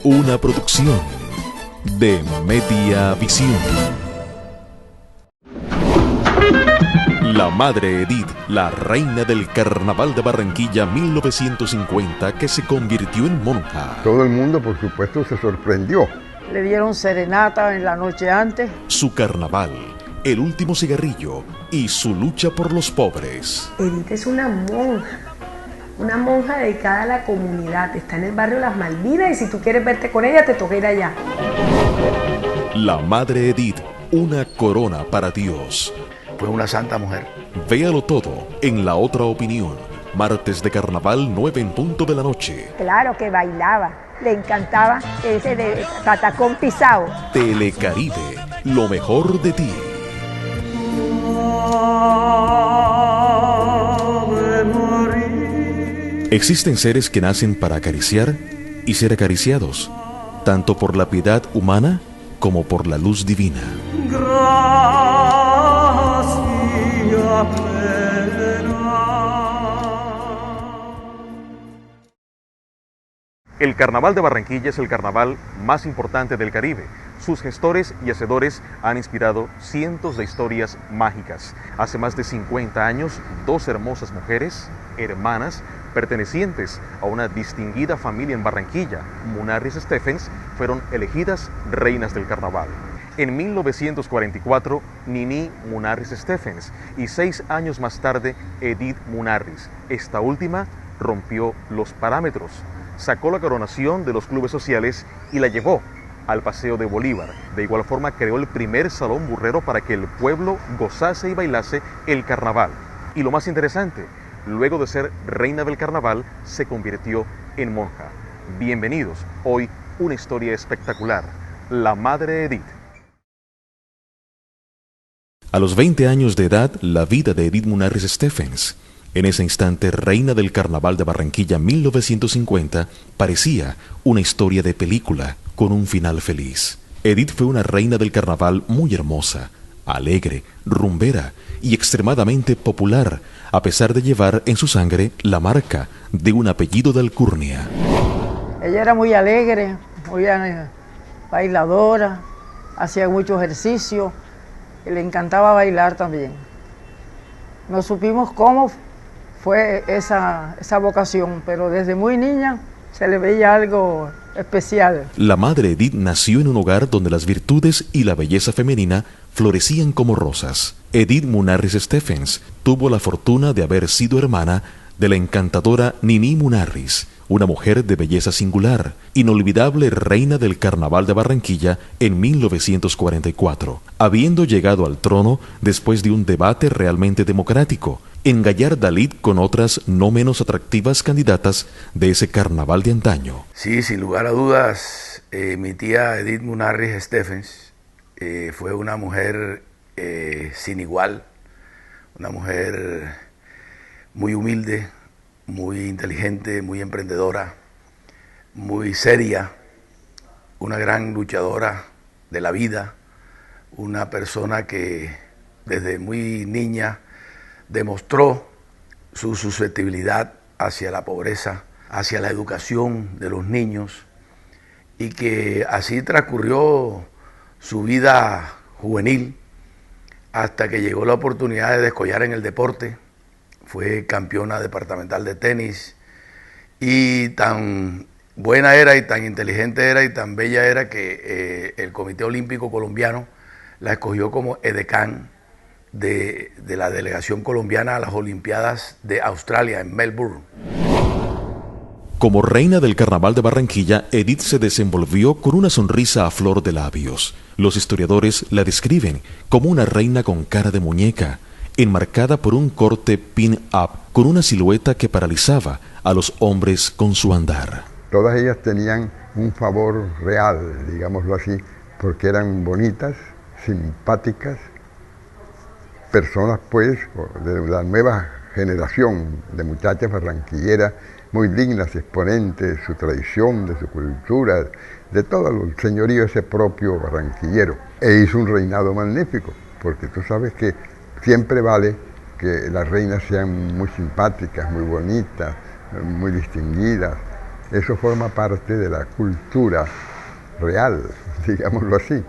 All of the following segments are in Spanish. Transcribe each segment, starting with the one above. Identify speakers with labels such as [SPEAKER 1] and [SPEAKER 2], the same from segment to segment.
[SPEAKER 1] Una producción de Media Visión. La Madre Edith, la reina del Carnaval de Barranquilla 1950, que se convirtió en monja.
[SPEAKER 2] Todo el mundo, por supuesto, se sorprendió.
[SPEAKER 3] Le dieron serenata en la noche antes.
[SPEAKER 1] Su carnaval, el último cigarrillo y su lucha por los pobres.
[SPEAKER 4] Edith es una monja dedicada a la comunidad. Está en el barrio Las Malvinas y si tú quieres verte con ella, te toca ir allá.
[SPEAKER 1] La Madre Edith, una corona para Dios.
[SPEAKER 5] Fue una santa mujer.
[SPEAKER 1] Véalo todo en La Otra Opinión, martes de carnaval 9 en punto de la noche.
[SPEAKER 6] Claro que bailaba, le encantaba ese de patacón pisado.
[SPEAKER 1] Telecaribe, lo mejor de ti. Existen seres que nacen para acariciar y ser acariciados, tanto por la piedad humana como por la luz divina. El Carnaval de Barranquilla es el carnaval más importante del Caribe. Sus gestores y hacedores han inspirado cientos de historias mágicas. Hace más de 50 años, dos hermosas mujeres, hermanas, pertenecientes a una distinguida familia en Barranquilla, Munarriz Stephens, fueron elegidas reinas del carnaval. En 1944, Nini Munarriz Stephens y 6 años más tarde, Edith Munarriz. Esta última rompió los parámetros, sacó la coronación de los clubes sociales y la llevó al Paseo de Bolívar. De igual forma, creó el primer salón burrero para que el pueblo gozase y bailase el carnaval. Y lo más interesante, luego de ser reina del carnaval, se convirtió en monja. Bienvenidos, hoy una historia espectacular, la Madre Edith. A los 20 años de edad, la vida de Edith Munarriz Stephens, en ese instante reina del Carnaval de Barranquilla 1950, parecía una historia de película con un final feliz. Edith fue una reina del carnaval muy hermosa, alegre, rumbera y extremadamente popular, a pesar de llevar en su sangre la marca de un apellido de alcurnia.
[SPEAKER 3] Ella era muy alegre, muy bailadora, hacía mucho ejercicio y le encantaba bailar también. No supimos cómo fue esa vocación, pero desde muy niña se le veía algo especial.
[SPEAKER 1] La Madre Edith nació en un hogar donde las virtudes y la belleza femenina florecían como rosas. Edith Munarriz Stephens tuvo la fortuna de haber sido hermana de la encantadora Nini Munarriz, una mujer de belleza singular, inolvidable reina del Carnaval de Barranquilla en 1944, habiendo llegado al trono después de un debate realmente democrático, en Gallardalid con otras no menos atractivas candidatas de ese carnaval de antaño.
[SPEAKER 5] Sí, sin lugar a dudas, mi tía Edith Munarriz Stephens fue una mujer sin igual, una mujer muy humilde, muy inteligente, muy emprendedora, muy seria, una gran luchadora de la vida, una persona que desde muy niña demostró su susceptibilidad hacia la pobreza, hacia la educación de los niños, y que así transcurrió su vida juvenil hasta que llegó la oportunidad de descollar en el deporte. Fue campeona departamental de tenis y tan buena era y tan inteligente era y tan bella era que el Comité Olímpico Colombiano la escogió como edecán de la delegación colombiana a las Olimpiadas de Australia en Melbourne.
[SPEAKER 1] Como reina del Carnaval de Barranquilla, Edith se desenvolvió con una sonrisa a flor de labios. Los historiadores la describen como una reina con cara de muñeca, enmarcada por un corte pin-up, con una silueta que paralizaba a los hombres con su andar.
[SPEAKER 2] Todas ellas tenían un favor real, digámoslo así, porque eran bonitas, simpáticas, personas pues de la nueva generación de muchachas barranquilleras, muy dignas, exponentes de su tradición, de su cultura, de todo el señorío ese propio barranquillero. E hizo un reinado magnífico, porque tú sabes que siempre vale que las reinas sean muy simpáticas, muy bonitas, muy distinguidas, eso forma parte de la cultura real, digámoslo así.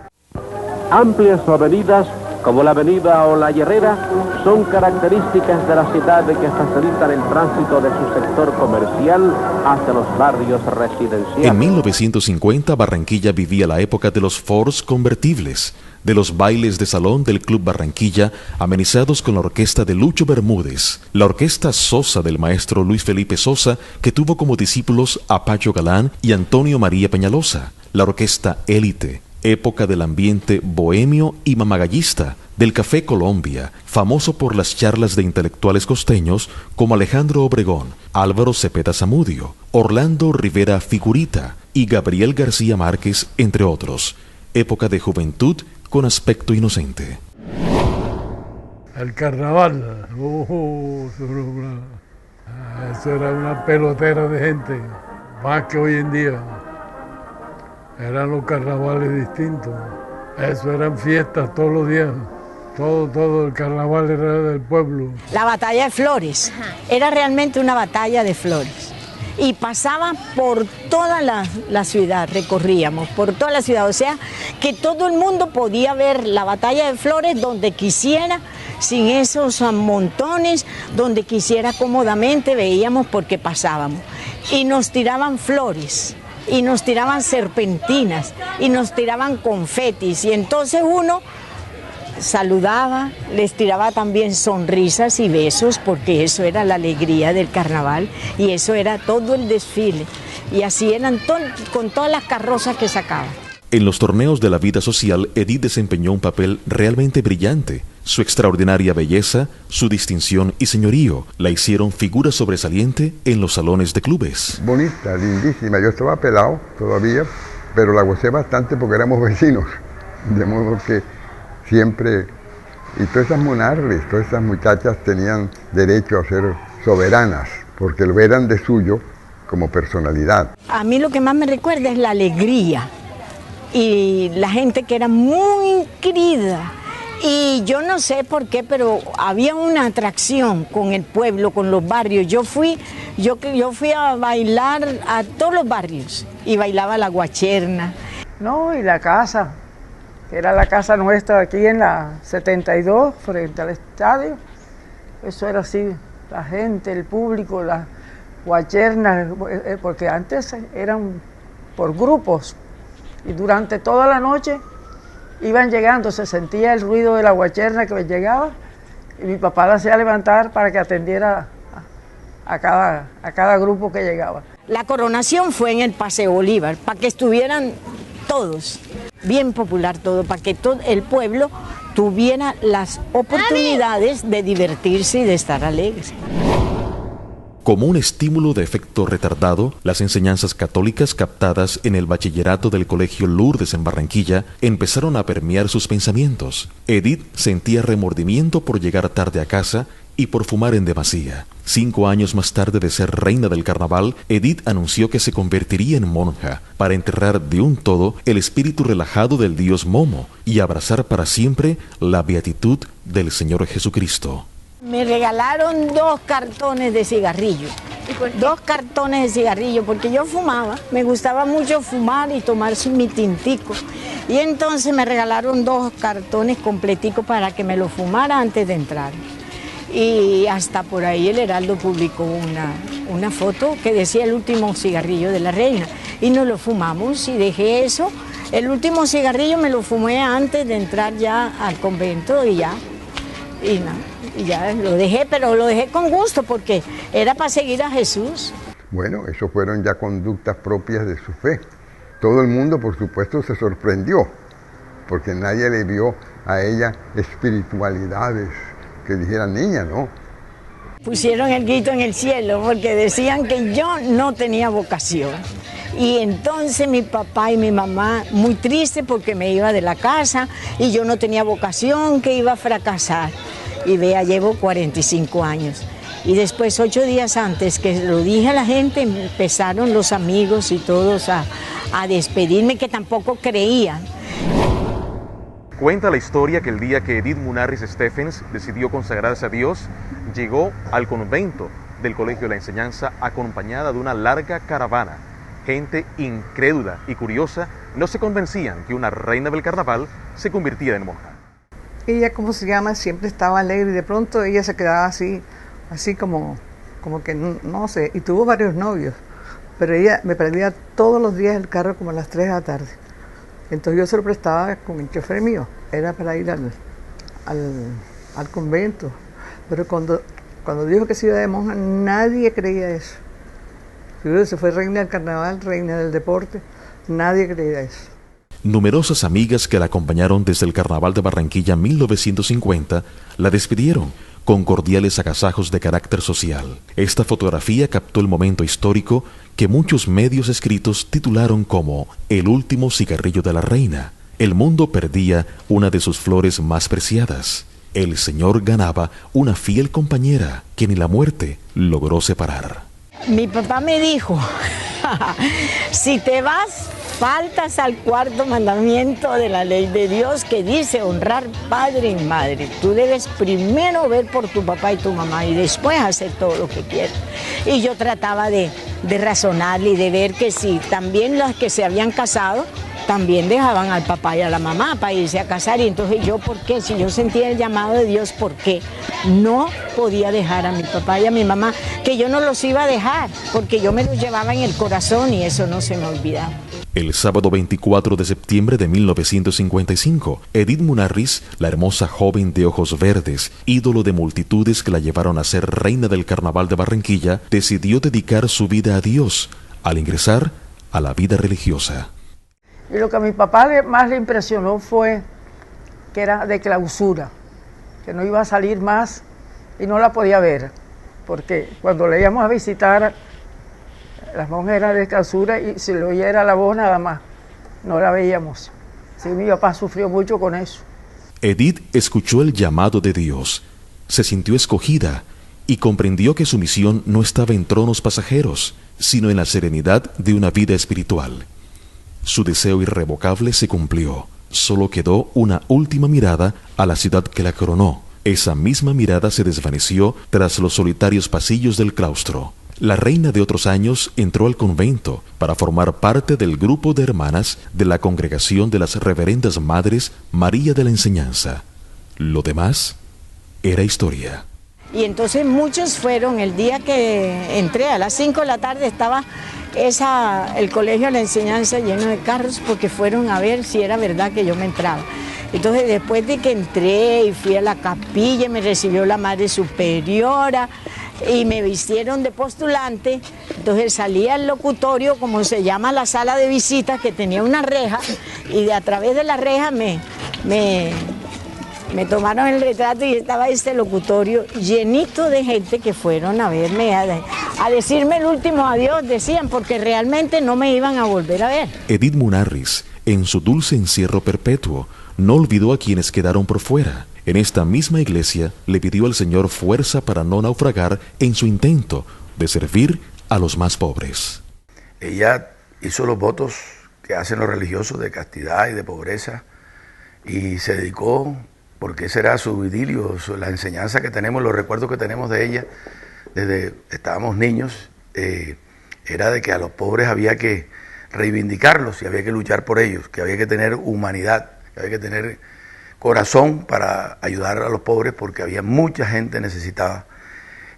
[SPEAKER 7] Amplias avenidas como la Avenida Olayerrera son características de la ciudad que facilitan el tránsito de su sector comercial hacia los barrios residenciales.
[SPEAKER 1] En 1950 Barranquilla vivía la época de los Fords convertibles, de los bailes de salón del Club Barranquilla amenizados con la orquesta de Lucho Bermúdez, la orquesta Sosa del maestro Luis Felipe Sosa, que tuvo como discípulos a Pacho Galán y Antonio María Peñalosa, la orquesta Élite, época del ambiente bohemio y mamagallista, del Café Colombia, famoso por las charlas de intelectuales costeños como Alejandro Obregón, Álvaro Cepeda Zamudio, Orlando Rivera Figurita y Gabriel García Márquez, entre otros. Época de juventud con aspecto inocente.
[SPEAKER 8] El carnaval, eso era una pelotera de gente, más que hoy en día. Eran los carnavales distintos, eso eran fiestas todos los días. Todo el carnaval era del pueblo.
[SPEAKER 9] La batalla de Flores, era realmente una batalla de flores. Y pasaba por toda la ciudad, recorríamos por toda la ciudad. O sea, que todo el mundo podía ver la batalla de Flores donde quisiera, sin esos montones, donde quisiera cómodamente, veíamos porque pasábamos. Y nos tiraban flores, y nos tiraban serpentinas, y nos tiraban confetis. Y entonces uno saludaba, les tiraba también sonrisas y besos, porque eso era la alegría del carnaval y eso era todo el desfile. Y así eran con todas las carrozas que sacaban.
[SPEAKER 1] En los torneos de la vida social, Edith desempeñó un papel realmente brillante. Su extraordinaria belleza, su distinción y señorío la hicieron figura sobresaliente en los salones de clubes.
[SPEAKER 2] Bonita, lindísima. Yo estaba pelado todavía, pero la gocé bastante porque éramos vecinos. De modo que siempre, y todas esas monarles, todas esas muchachas tenían derecho a ser soberanas, porque lo eran de suyo como personalidad.
[SPEAKER 9] A mí lo que más me recuerda es la alegría y la gente que era muy querida. Y yo no sé por qué, pero había una atracción con el pueblo, con los barrios. Yo fui a bailar a todos los barrios y bailaba la guacherna.
[SPEAKER 3] No, y la casa, que era la casa nuestra aquí en la 72, frente al estadio. Eso era así, la gente, el público, las guachernas, porque antes eran por grupos y durante toda la noche iban llegando, se sentía el ruido de la guacherna que llegaba y mi papá la hacía levantar para que atendiera a cada grupo que llegaba.
[SPEAKER 9] La coronación fue en el Paseo Bolívar, para que estuvieran todos, bien popular todo, para que todo el pueblo tuviera las oportunidades de divertirse y de estar alegres.
[SPEAKER 1] Como un estímulo de efecto retardado, las enseñanzas católicas captadas en el bachillerato del Colegio Lourdes en Barranquilla empezaron a permear sus pensamientos. Edith sentía remordimiento por llegar tarde a casa y por fumar en demasía. 5 años más tarde de ser reina del carnaval, Edith anunció que se convertiría en monja para enterrar de un todo el espíritu relajado del dios Momo y abrazar para siempre la beatitud del Señor Jesucristo.
[SPEAKER 9] Me regalaron 2 cartones de cigarrillo. 2 cartones de cigarrillo, porque yo fumaba, me gustaba mucho fumar y tomar mi tintico. Y entonces me regalaron 2 cartones completicos para que me lo fumara antes de entrar. Y hasta por ahí el Heraldo publicó una foto que decía el último cigarrillo de la reina. Y nos lo fumamos y dejé eso. El último cigarrillo me lo fumé antes de entrar ya al convento y ya. Y ya lo dejé, pero lo dejé con gusto porque era para seguir a Jesús.
[SPEAKER 2] Bueno, eso fueron ya conductas propias de su fe. Todo el mundo, por supuesto, se sorprendió, porque nadie le vio a ella espiritualidades que dijeran niña, ¿no?
[SPEAKER 9] Pusieron el grito en el cielo porque decían que yo no tenía vocación. Y entonces mi papá y mi mamá, muy tristes porque me iba de la casa y yo no tenía vocación, que iba a fracasar. Y vea, llevo 45 años. Y después, 8 días antes que lo dije a la gente, empezaron los amigos y todos a despedirme, que tampoco creían.
[SPEAKER 1] Cuenta la historia que el día que Edith Munarriz Stephens decidió consagrarse a Dios, llegó al convento del Colegio de la Enseñanza acompañada de una larga caravana gente incrédula y curiosa no se convencían que una reina del carnaval se convirtiera en monja.
[SPEAKER 10] Ella, ¿cómo se llama? Siempre estaba alegre y de pronto ella se quedaba así como que no sé, y tuvo varios novios, pero ella me prendía todos los días el carro como a las 3 de la tarde. Entonces yo se lo prestaba con el chofer mío, era para ir al convento, pero cuando dijo que se iba de monja, nadie creía eso. Se fue reina del carnaval, reina del deporte, nadie creía eso.
[SPEAKER 1] Numerosas amigas que la acompañaron desde el Carnaval de Barranquilla 1950 la despidieron con cordiales agasajos de carácter social. Esta fotografía captó el momento histórico que muchos medios escritos titularon como el último cigarrillo de la reina. El mundo perdía una de sus flores más preciadas. El Señor ganaba una fiel compañera que ni la muerte logró separar.
[SPEAKER 9] Mi papá me dijo, si te vas, faltas al cuarto mandamiento de la ley de Dios que dice honrar padre y madre. Tú debes primero ver por tu papá y tu mamá y después hacer todo lo que quieras. Y yo trataba de razonarle y de ver que si también las que se habían casado también dejaban al papá y a la mamá para irse a casar. Y entonces yo, ¿por qué? Si yo sentía el llamado de Dios, ¿por qué? No podía dejar a mi papá y a mi mamá, que yo no los iba a dejar, porque yo me los llevaba en el corazón y eso no se me olvidaba.
[SPEAKER 1] El sábado 24 de septiembre de 1955, Edith Munarriz, la hermosa joven de ojos verdes, ídolo de multitudes que la llevaron a ser reina del Carnaval de Barranquilla, decidió dedicar su vida a Dios al ingresar a la vida religiosa.
[SPEAKER 3] Y lo que a mi papá más le impresionó fue que era de clausura, que no iba a salir más y no la podía ver, porque cuando le íbamos a visitar, las monjas eran de clausura y si le oyera la voz nada más, no la veíamos. Sí, mi papá sufrió mucho con eso.
[SPEAKER 1] Edith escuchó el llamado de Dios, se sintió escogida y comprendió que su misión no estaba en tronos pasajeros, sino en la serenidad de una vida espiritual. Su deseo irrevocable se cumplió. Solo quedó una última mirada a la ciudad que la coronó. Esa misma mirada se desvaneció tras los solitarios pasillos del claustro. La reina de otros años entró al convento para formar parte del grupo de hermanas de la congregación de las Reverendas Madres María de la Enseñanza. Lo demás era historia.
[SPEAKER 9] Y entonces muchos fueron, el día que entré a las 5 de la tarde estaba el colegio de la Enseñanza lleno de carros porque fueron a ver si era verdad que yo me entraba. Entonces después de que entré y fui a la capilla, me recibió la Madre Superiora y me vistieron de postulante, entonces salí al locutorio, como se llama la sala de visitas, que tenía una reja, y a través de la reja me tomaron el retrato y estaba este locutorio llenito de gente que fueron a verme, a decirme el último adiós, decían, porque realmente no me iban a volver a ver.
[SPEAKER 1] Edith Munarriz, en su dulce encierro perpetuo, no olvidó a quienes quedaron por fuera. En esta misma iglesia le pidió al Señor fuerza para no naufragar en su intento de servir a los más pobres.
[SPEAKER 5] Ella hizo los votos que hacen los religiosos de castidad y de pobreza y se dedicó, porque ese era su idilio, la enseñanza que tenemos, los recuerdos que tenemos de ella desde que estábamos niños, era de que a los pobres había que reivindicarlos y había que luchar por ellos, que había que tener humanidad, que había que tener corazón para ayudar a los pobres porque había mucha gente necesitada.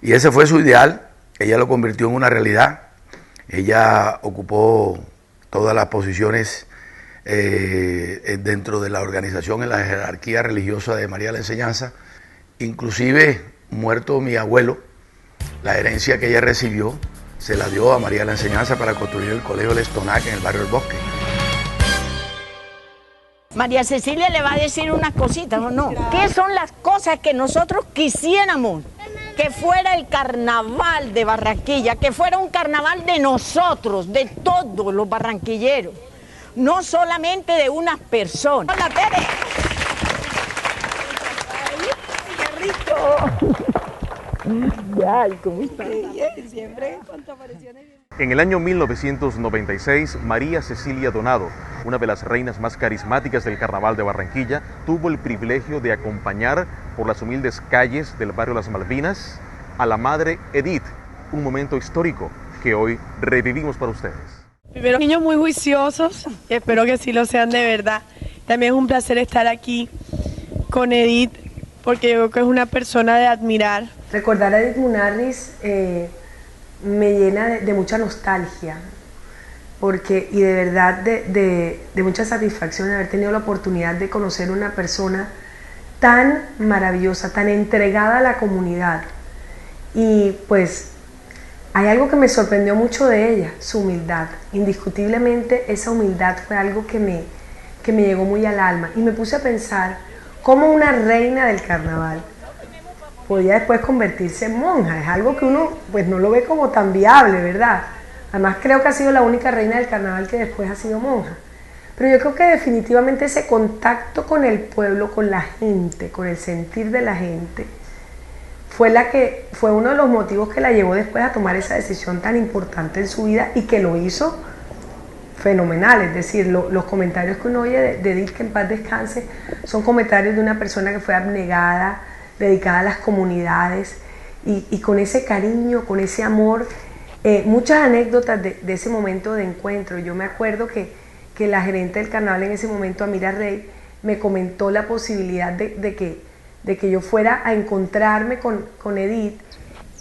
[SPEAKER 5] Y ese fue su ideal, ella lo convirtió en una realidad, ella ocupó todas las posiciones dentro de la organización, en la jerarquía religiosa de María de la Enseñanza. Inclusive, muerto mi abuelo, la herencia que ella recibió se la dio a María de la Enseñanza para construir el colegio Lestonac en el barrio del Bosque.
[SPEAKER 9] María Cecilia le va a decir unas cositas, ¿o no? ¿Qué son las cosas que nosotros quisiéramos? Que fuera el carnaval de Barranquilla, que fuera un carnaval de nosotros, de todos los barranquilleros, no solamente de unas personas. ¡Hola, Tere! ¡Ay, qué rico! Ay, ¿cómo estás? Bien, siempre con tus apariciones.
[SPEAKER 1] En el año 1996, María Cecilia Donado, una de las reinas más carismáticas del Carnaval de Barranquilla, tuvo el privilegio de acompañar por las humildes calles del barrio Las Malvinas a la madre Edith, un momento histórico que hoy revivimos para ustedes.
[SPEAKER 11] Primero, niños muy juiciosos, espero que sí lo sean de verdad. También es un placer estar aquí con Edith, porque yo creo que es una persona de admirar.
[SPEAKER 4] Recordar a Edith Munarriz me llena de mucha nostalgia, y de verdad de mucha satisfacción de haber tenido la oportunidad de conocer una persona tan maravillosa, tan entregada a la comunidad. Y pues hay algo que me sorprendió mucho de ella, su humildad. Indiscutiblemente esa humildad fue algo que me llegó muy al alma, y me puse a pensar cómo una reina del carnaval podía después convertirse en monja. Es algo que uno pues no lo ve como tan viable, ¿verdad? Además creo que ha sido la única reina del carnaval que después ha sido monja. Pero yo creo que definitivamente ese contacto con el pueblo, con la gente, con el sentir de la gente, fue uno de los motivos que la llevó después a tomar esa decisión tan importante en su vida, y que lo hizo fenomenal. Es decir, los comentarios que uno oye de Edith, que en paz descanse, son comentarios de una persona que fue abnegada, dedicada a las comunidades, y con ese cariño, con ese amor. Muchas anécdotas de ese momento de encuentro. Yo me acuerdo que la gerente del carnaval en ese momento, Amira Rey, me comentó la posibilidad de que yo fuera a encontrarme con Edith,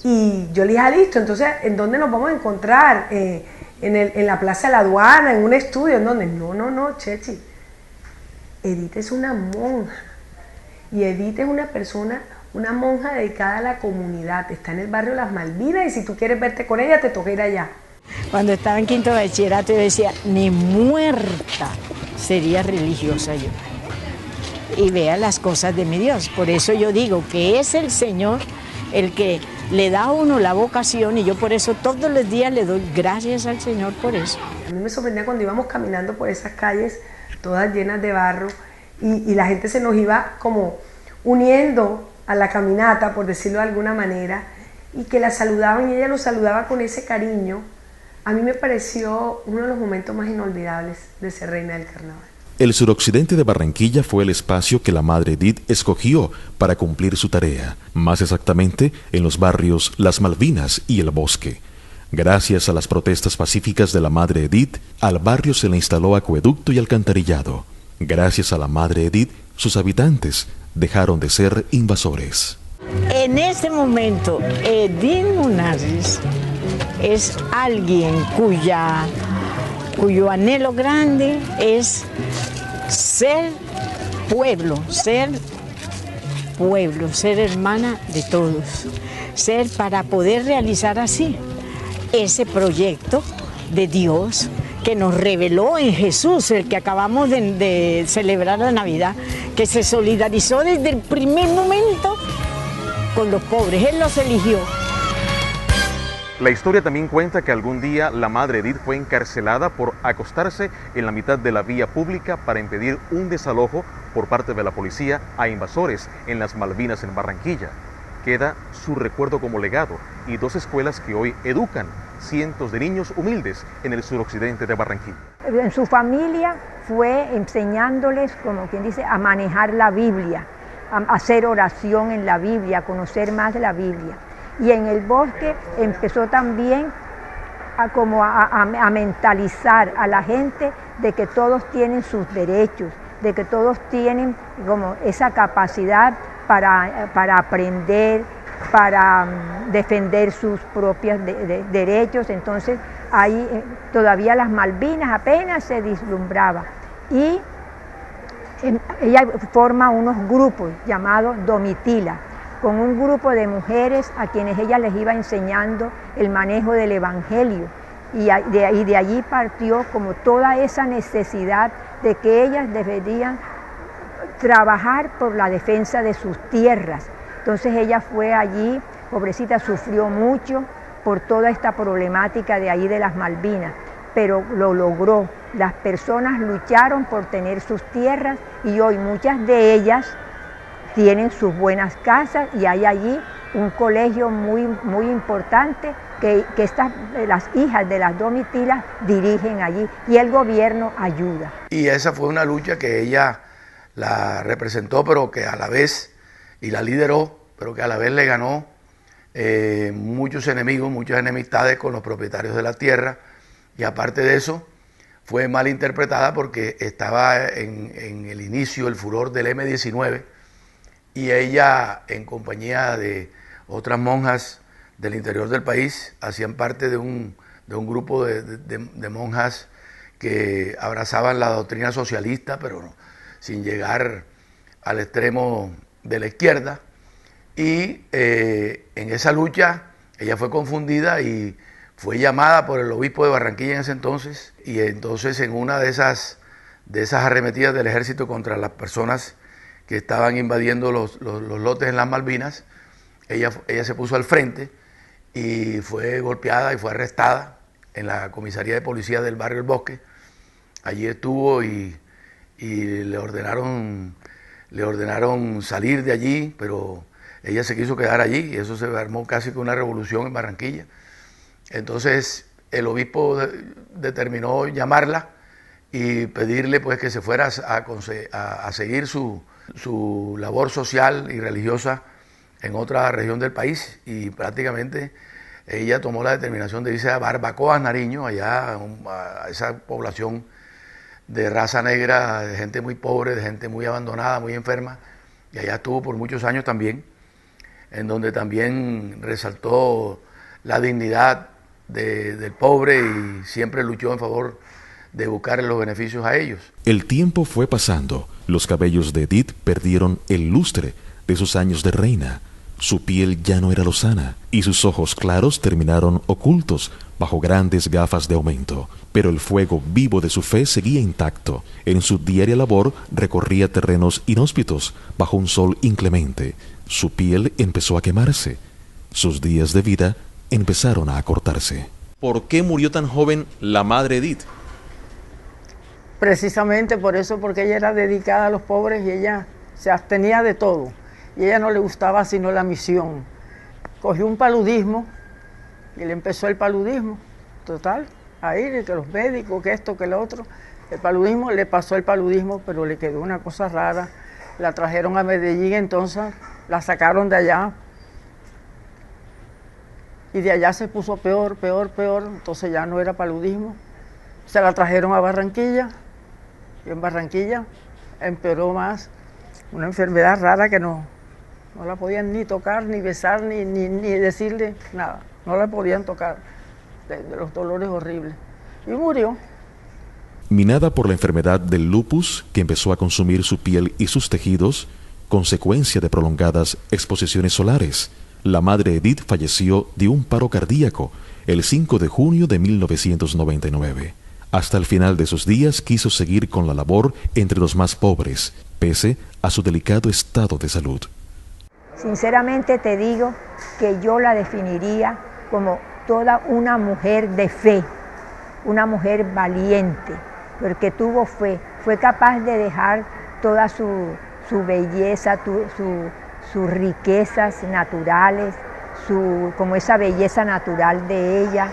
[SPEAKER 4] y yo le dije, listo, entonces, ¿en dónde nos vamos a encontrar? En la Plaza de la Aduana, en un estudio, ¿en dónde? No, Chechi. Edith es una monja, y Edith es una monja dedicada a la comunidad. Está en el barrio Las Malvinas, y si tú quieres verte con ella, te toca ir allá.
[SPEAKER 9] Cuando estaba en quinto bachillerato yo decía, ni muerta sería religiosa yo. Y vea las cosas de mi Dios. Por eso yo digo que es el Señor el que le da a uno la vocación, y yo por eso todos los días le doy gracias al Señor por eso.
[SPEAKER 4] A mí me sorprendía cuando íbamos caminando por esas calles todas llenas de barro, y la gente se nos iba como uniendo a la caminata, por decirlo de alguna manera, y que la saludaban, y ella los saludaba con ese cariño. A mí me pareció uno de los momentos más inolvidables de ser reina del carnaval.
[SPEAKER 1] El suroccidente de Barranquilla fue el espacio que la Madre Edith escogió para cumplir su tarea, más exactamente en los barrios Las Malvinas y El Bosque. Gracias a las protestas pacíficas de la Madre Edith, al barrio se le instaló acueducto y alcantarillado. Gracias a la Madre Edith, sus habitantes dejaron de ser invasores.
[SPEAKER 9] En este momento, Edith Munarriz es alguien cuyo anhelo grande es ser pueblo, ser hermana de todos, ser para poder realizar así ese proyecto de Dios que nos reveló en Jesús, el que acabamos de celebrar la Navidad, que se solidarizó desde el primer momento con los pobres. Él los eligió.
[SPEAKER 1] La historia también cuenta que algún día la Madre Edith fue encarcelada por acostarse en la mitad de la vía pública para impedir un desalojo por parte de la policía a invasores en las Malvinas, en Barranquilla. Queda su recuerdo como legado, y 2 escuelas que hoy educan cientos de niños humildes en el suroccidente de Barranquilla.
[SPEAKER 6] En su familia fue enseñándoles, como quien dice, a manejar la Biblia, a hacer oración en la Biblia, a conocer más de la Biblia. Y en El Bosque empezó también a mentalizar a la gente de que todos tienen sus derechos, de que todos tienen como esa capacidad para aprender, para defender sus propios derechos. Entonces ahí todavía las Malvinas apenas se vislumbraba, y ella forma unos grupos llamados Domitila, con un grupo de mujeres a quienes ella les iba enseñando el manejo del Evangelio, y de allí partió como toda esa necesidad de que ellas deberían trabajar por la defensa de sus tierras. Entonces ella fue allí, pobrecita, sufrió mucho por toda esta problemática de ahí de las Malvinas, pero lo logró. Las personas lucharon por tener sus tierras, y hoy muchas de ellas tienen sus buenas casas, y hay allí un colegio muy importante que las hijas de las Domitilas dirigen allí, y el gobierno ayuda.
[SPEAKER 5] Y esa fue una lucha que ella la representó, pero que a la vez, y la lideró, pero que a la vez le ganó muchos enemigos, muchas enemistades con los propietarios de la tierra, y aparte de eso fue mal interpretada porque estaba en el inicio, el furor del M-19, y ella, en compañía de otras monjas del interior del país, hacían parte de un grupo de monjas que abrazaban la doctrina socialista, pero no, sin llegar al extremo de la izquierda. Y en esa lucha ella fue confundida y fue llamada por el obispo de Barranquilla en ese entonces, y entonces en una de esas arremetidas del ejército contra las personas que estaban invadiendo los lotes en las Malvinas, ella se puso al frente y fue golpeada y fue arrestada en la comisaría de policía del barrio El Bosque. Allí estuvo y le ordenaron salir de allí, pero ella se quiso quedar allí y eso se armó casi que una revolución en Barranquilla. Entonces el obispo determinó llamarla y pedirle pues que se fuera a seguir su labor social y religiosa en otra región del país, y prácticamente ella tomó la determinación de irse a Barbacoas, Nariño, allá a esa población de raza negra, de gente muy pobre, de gente muy abandonada, muy enferma, y allá estuvo por muchos años también, en donde también resaltó la dignidad del pobre y siempre luchó en favor de buscar los beneficios a ellos.
[SPEAKER 1] El tiempo fue pasando. Los cabellos de Edith perdieron el lustre de sus años de reina. Su piel ya no era lozana y sus ojos claros terminaron ocultos bajo grandes gafas de aumento. Pero el fuego vivo de su fe seguía intacto. En su diaria labor recorría terrenos inhóspitos bajo un sol inclemente. Su piel empezó a quemarse. Sus días de vida empezaron a acortarse. ¿Por qué murió tan joven la madre Edith?
[SPEAKER 3] Precisamente por eso, porque ella era dedicada a los pobres y ella se abstenía de todo. Y a ella no le gustaba sino la misión. Cogió un paludismo y le empezó el paludismo. Total, ahí, que los médicos, que esto, que lo otro. El paludismo, le pasó el paludismo, pero le quedó una cosa rara. La trajeron a Medellín, entonces la sacaron de allá. Y de allá se puso peor, entonces ya no era paludismo. Se la trajeron a Barranquilla, y en Barranquilla empeoró más. Una enfermedad rara que no la podían ni tocar, ni besar, ni decirle nada. No la podían tocar, de los dolores horribles. Y murió.
[SPEAKER 1] Minada por la enfermedad del lupus, que empezó a consumir su piel y sus tejidos, consecuencia de prolongadas exposiciones solares, la madre Edith falleció de un paro cardíaco el 5 de junio de 1999. Hasta el final de sus días quiso seguir con la labor entre los más pobres, pese a su delicado estado de salud.
[SPEAKER 6] Sinceramente te digo que yo la definiría como toda una mujer de fe, una mujer valiente, porque tuvo fe, fue capaz de dejar toda su belleza, sus riquezas naturales, como esa belleza natural de ella,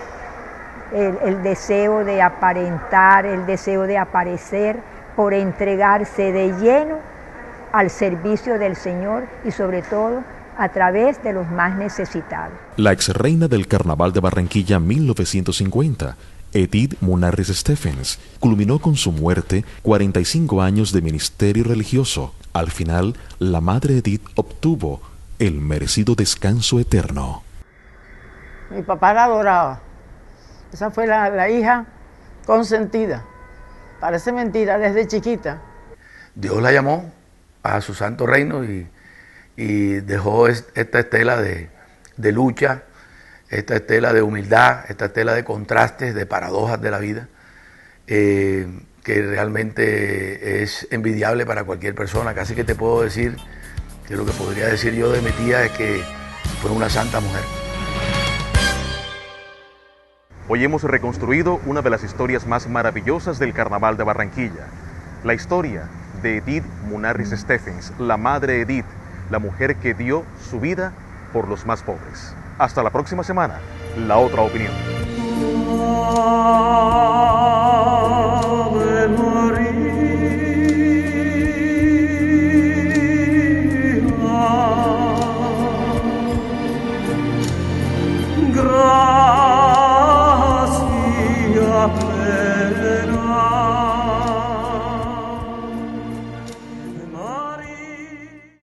[SPEAKER 6] el deseo de aparentar, el deseo de aparecer, por entregarse de lleno al servicio del Señor y sobre todo a través de los más necesitados.
[SPEAKER 1] La ex reina del Carnaval de Barranquilla 1950, Edith Munarriz Stephens, culminó con su muerte 45 años de ministerio religioso. Al final, la madre Edith obtuvo el merecido descanso eterno.
[SPEAKER 3] Mi papá la adoraba. Esa fue la hija consentida. Parece mentira, desde chiquita.
[SPEAKER 5] Dios la llamó a su santo reino y dejó esta estela de lucha, esta estela de humildad, esta estela de contrastes, de paradojas de la vida, que realmente es envidiable para cualquier persona. Casi que te puedo decir que lo que podría decir yo de mi tía es que fue una santa mujer.
[SPEAKER 1] Hoy hemos reconstruido una de las historias más maravillosas del Carnaval de Barranquilla. La historia de Edith Munarriz Stephens, la madre Edith, la mujer que dio su vida por los más pobres. Hasta la próxima semana, La Otra Opinión.